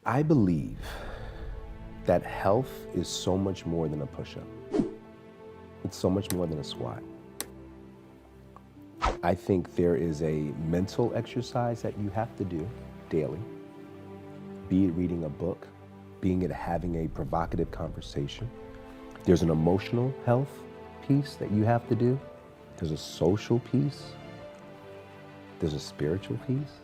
I believe that health is so much more than a push-up. It's so much more than a squat. I think there is a mental exercise that you have to do daily, be it reading a book, being it having a provocative conversation. There's an emotional health piece that you have to do. There's a social piece. There's a spiritual piece.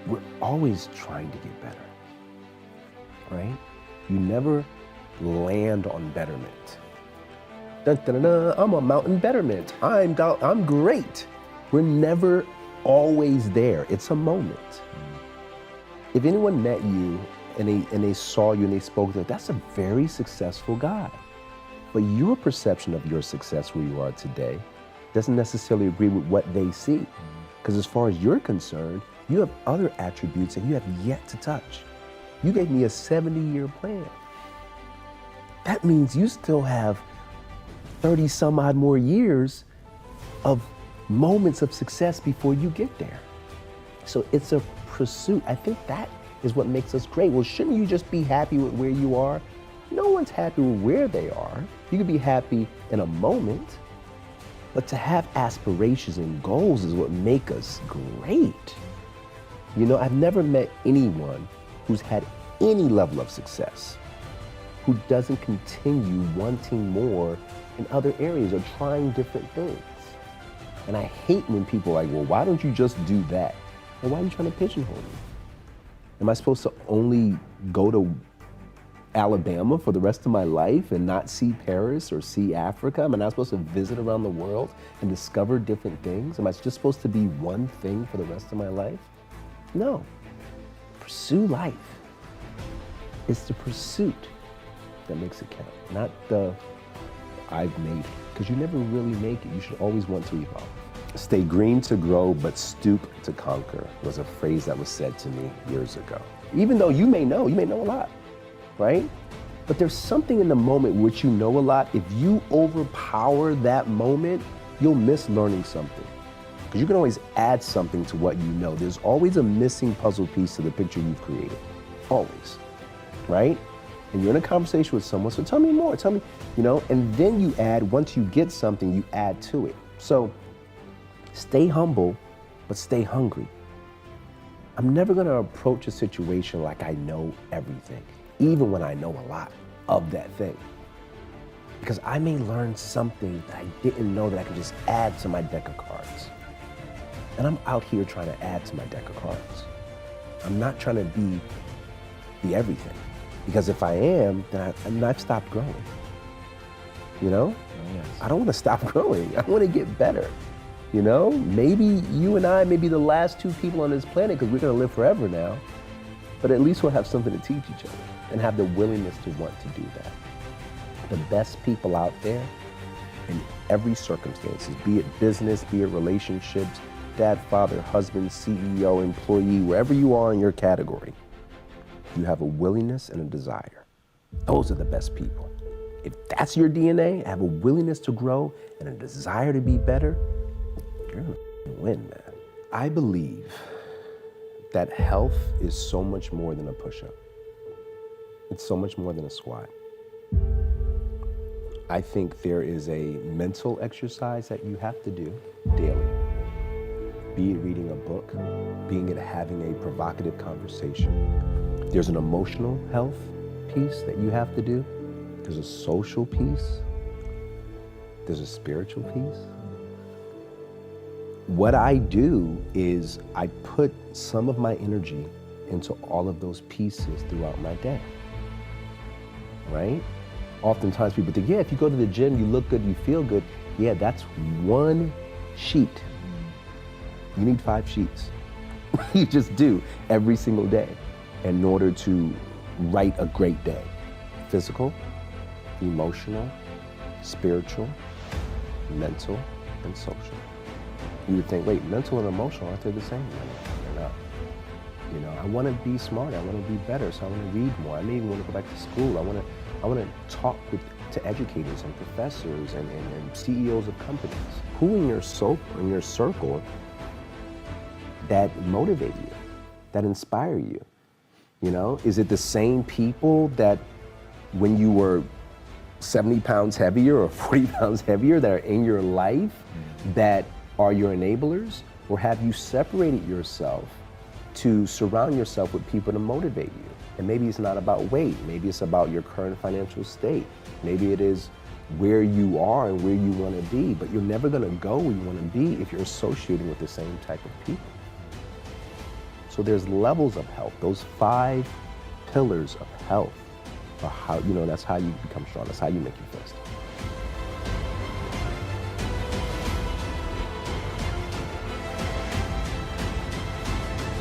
We're always trying to get better, right? You never land on betterment. Dun, dun, dun, dun, I'm a mountain betterment. I'm great. We're never always there. It's a moment. If anyone met you and they saw you and they spoke, that's a very successful guy. But your perception of your success where you are today doesn't necessarily agree with what they see. Because as far as you're concerned, you have other attributes that you have yet to touch. You gave me a 70-year plan. That means you still have 30 some odd more years of moments of success before you get there. So it's a pursuit. I think that is what makes us great. Well, shouldn't you just be happy with where you are? No one's happy with where they are. You can be happy in a moment, but to have aspirations and goals is what make us great. You know, I've never met anyone who's had any level of success who doesn't continue wanting more in other areas or trying different things. And I hate when people are like, well, why don't you just do that? And why are you trying to pigeonhole me? Am I supposed to only go to Alabama for the rest of my life and not see Paris or see Africa? Am I not supposed to visit around the world and discover different things? Am I just supposed to be one thing for the rest of my life? No. Pursue life. It's the pursuit that makes it count, not the I've made it. Because you never really make it. You should always want to evolve. Stay green to grow, but stoop to conquer was a phrase that was said to me years ago. Even though you may know a lot, right? But there's something in the moment which you know a lot. If you overpower that moment, you'll miss learning something. Because you can always add something to what you know. There's always a missing puzzle piece to the picture you've created. Always, right? And you're in a conversation with someone, so tell me more, tell me, you know, and then you add, once you get something, you add to it. So stay humble, but stay hungry. I'm never gonna approach a situation like I know everything, even when I know a lot of that thing. Because I may learn something that I didn't know that I could just add to my deck of cards. And I'm out here trying to add to my deck of cards. I'm not trying to be everything. Because if I am, then I've stopped growing. You know? Oh, yes. I don't want to stop growing. I want to get better. You know? Maybe you and I may be the last two people on this planet because we're going to live forever now. But at least we'll have something to teach each other and have the willingness to want to do that. The best people out there in every circumstance, be it business, be it relationships, dad, father, husband, CEO, employee, wherever you are in your category, you have a willingness and a desire. Those are the best people. If that's your DNA, have a willingness to grow and a desire to be better, you're gonna win, man. I believe that health is so much more than a push-up. It's so much more than a squat. I think there is a mental exercise that you have to do daily. Be it reading a book, being it having a provocative conversation. There's an emotional health piece that you have to do. There's a social piece. There's a spiritual piece. What I do is I put some of my energy into all of those pieces throughout my day, right? Oftentimes people think, yeah, if you go to the gym, you look good, you feel good. Yeah, that's one sheet. You need 5 sheets. You just do every single day in order to write a great day. Physical, emotional, spiritual, mental, and social. You would think, wait, mental and emotional, aren't they the same? No, they're not. You know, I want to be smart. I want to be better. So I want to read more. I may even want to go back to school. I want to talk to educators and professors and CEOs of companies. Who in your circle that motivate you, that inspire you? You know, is it the same people that when you were 70 pounds heavier or 40 pounds heavier that are in your life that are your enablers? Or have you separated yourself to surround yourself with people to motivate you? And maybe it's not about weight, maybe it's about your current financial state. Maybe it is where you are and where you want to be, but you're never going to go where you want to be if you're associating with the same type of people. So there's levels of health, those 5 pillars of health are how, you know, that's how you become strong, that's how you make your fist.